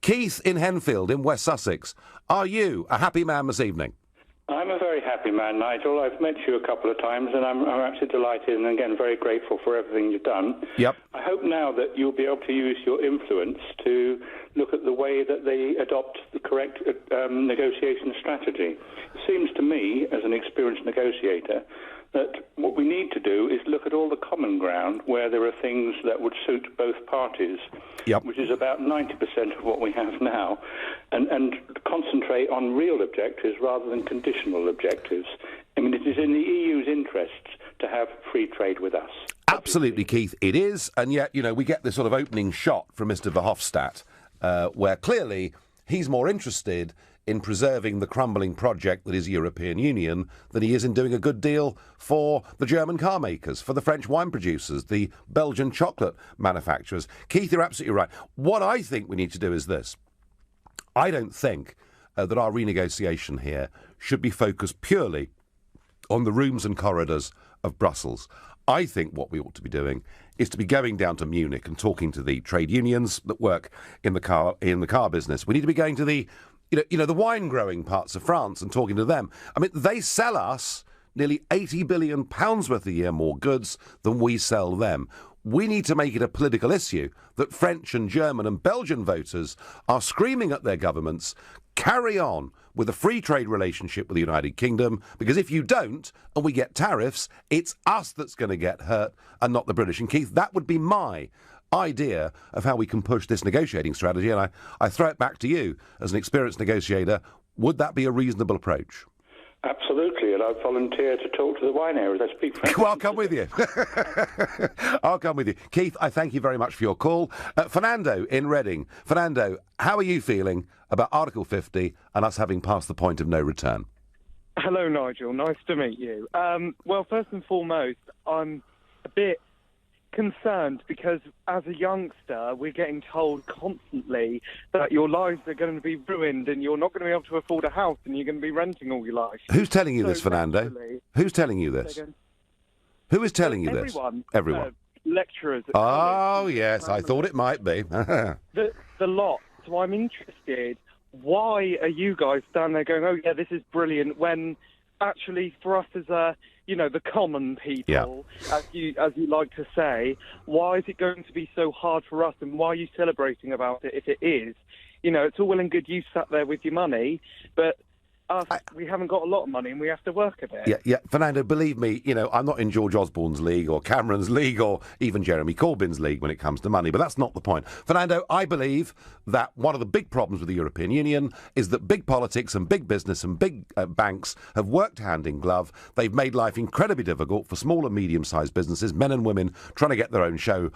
Keith in Henfield in West Sussex, are you a happy man this evening? I'm a very happy man, Nigel. I've met you a couple of times, and I'm absolutely delighted and, again, very grateful for everything you've done. Yep. I hope now that you'll be able to use your influence to look at the way that they adopt the correct negotiation strategy. It seems to me, as an experienced negotiator, that what we need to do is look at all the common ground where there are things that would suit both parties, which is about 90% of what we have now, and concentrate on real objectives rather than conditional objectives. I mean, it is in the EU's interests to have free trade with us. Absolutely, Keith, it is. And yet, you know, we get this sort of opening shot from Mr. Verhofstadt, where clearly he's more interested in preserving the crumbling project that is the European Union than he is in doing a good deal for the German car makers, for the French wine producers, the Belgian chocolate manufacturers. Keith, you're absolutely right. What I think we need to do is this. I don't think that our renegotiation here should be focused purely on the rooms and corridors of Brussels. I think what we ought to be doing is to be going down to Munich and talking to the trade unions that work in the car business. We need to be going to the the wine-growing parts of France and talking to them. I mean, they sell us nearly £80 billion worth a year more goods than we sell them. We need to make it a political issue that French and German and Belgian voters are screaming at their governments, carry on with a free trade relationship with the United Kingdom, because if you don't, and we get tariffs, it's us that's going to get hurt and not the British. And Keith, that would be my idea of how we can push this negotiating strategy, and I throw it back to you as an experienced negotiator. Would that be a reasonable approach? Absolutely, and I've volunteered to talk to the wine areas. I speak French. Well, I'll come with you. I'll come with you. Keith, I thank you very much for your call. Fernando in Reading. Fernando, how are you feeling about Article 50 and us having passed the point of no return? Hello, Nigel. Nice to meet you. Well, first and foremost, I'm a bit concerned because as a youngster we're getting told constantly that your lives are going to be ruined and you're not going to be able to afford a house and you're going to be renting all your life. Who's telling you this, Fernando? Who's telling you this? Who is telling you this? Everyone. Lecturers. Oh, yes, I thought it might be. the lot. So I'm interested, why are you guys down there going, oh yeah, this is brilliant, when actually for us as the common people, as you like to say, why is it going to be so hard for us, and why are you celebrating about it if it is? It's all well and good you sat there with your money, but us, we haven't got a lot of money and we have to work a bit. Yeah, Fernando, believe me, I'm not in George Osborne's league or Cameron's league or even Jeremy Corbyn's league when it comes to money, but that's not the point. Fernando, I believe that one of the big problems with the European Union is that big politics and big business and big banks have worked hand in glove. They've made life incredibly difficult for small and medium-sized businesses, men and women trying to get their own show,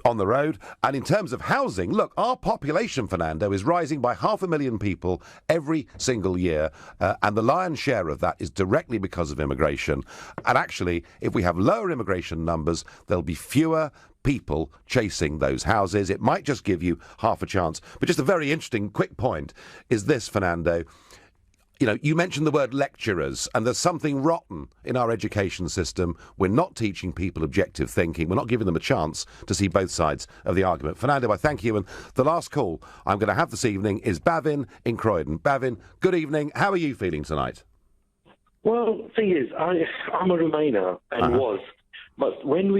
on the road. And in terms of housing, look, our population, Fernando, is rising by 500,000 people every single year, and the lion's share of that is directly because of immigration. And actually, if we have lower immigration numbers, there'll be fewer people chasing those houses. It might just give you half a chance. But just a very interesting quick point is this, Fernando. You mentioned the word lecturers, and there's something rotten in our education system. We're not teaching people objective thinking. We're not giving them a chance to see both sides of the argument. Fernando, I thank you. And the last call I'm going to have this evening is Bavin in Croydon. Bavin, good evening. How are you feeling tonight? Well, the thing is, I'm a Remainer and was. But when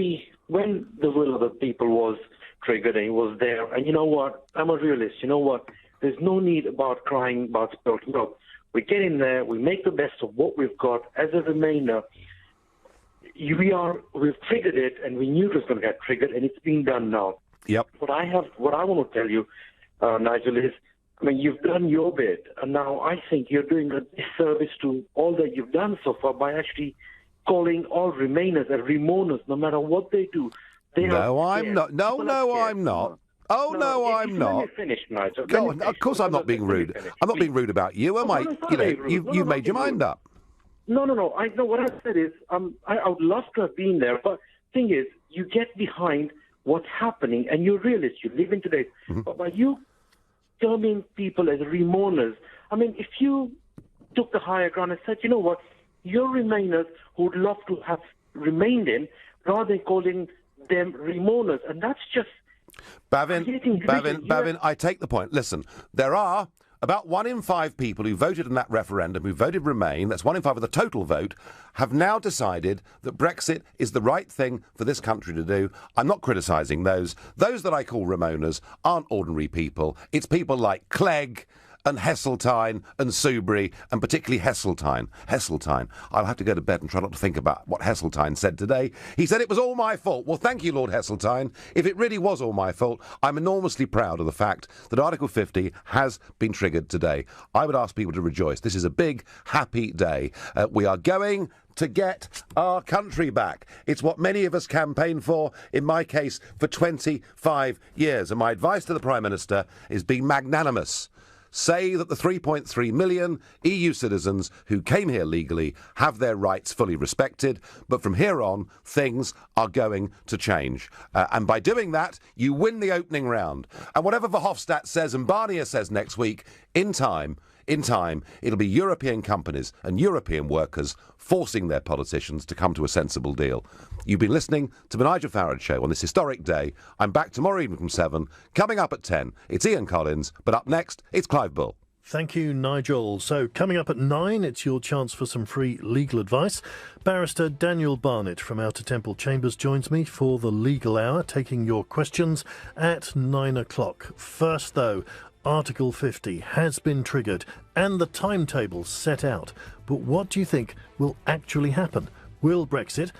the will of the people was triggered and it was there, and you know what? I'm a realist. You know what? There's no need about crying about sport. Look, we get in there, we make the best of what we've got as a Remainer. we've triggered it, and we knew it was going to get triggered, and it's being done now. Yep. What I want to tell you, Nigel, is, I mean, you've done your bit, and now I think you're doing a disservice to all that you've done so far by actually calling all Remainers and Remoaners, no matter what they do. No, I'm not. No, I'm not. Oh, no, I'm not. Let me finish, Nigel. Go on. Of course I'm not being rude. I'm not being rude about you, am I? You've made your mind up. No. I know what I said is, I would love to have been there, but thing is, you get behind what's happening, and you're realist. You live in today. Mm-hmm. But by you terming people as Remoaners, I mean, if you took the higher ground and said, you know what, you're Remainers who would love to have remained in, rather than calling them Remoaners, and that's just... Bavin, I take the point. Listen, there are about 1 in 5 people who voted in that referendum, who voted Remain, that's 1 in 5 of the total vote, have now decided that Brexit is the right thing for this country to do. I'm not criticising those. Those that I call Remoaners aren't ordinary people. It's people like Clegg and Heseltine and Soubry, and particularly Heseltine. I'll have to go to bed and try not to think about what Heseltine said today. He said it was all my fault. Well, thank you, Lord Heseltine. If it really was all my fault, I'm enormously proud of the fact that Article 50 has been triggered today. I would ask people to rejoice. This is a big, happy day. We are going to get our country back. It's what many of us campaigned for, in my case, for 25 years. And my advice to the Prime Minister is be magnanimous. Say that the 3.3 million EU citizens who came here legally have their rights fully respected, but from here on, things are going to change. And by doing that, you win the opening round. And whatever Verhofstadt says and Barnier says next week, in time, it'll be European companies and European workers forcing their politicians to come to a sensible deal. You've been listening to the Nigel Farage Show on this historic day. I'm back tomorrow evening from 7. Coming up at 10, it's Ian Collins, but up next, it's Clive Bull. Thank you, Nigel. So, coming up at 9, it's your chance for some free legal advice. Barrister Daniel Barnett from Outer Temple Chambers joins me for the legal hour, taking your questions at 9 o'clock. First, though, Article 50 has been triggered and the timetable set out. But what do you think will actually happen? Will Brexit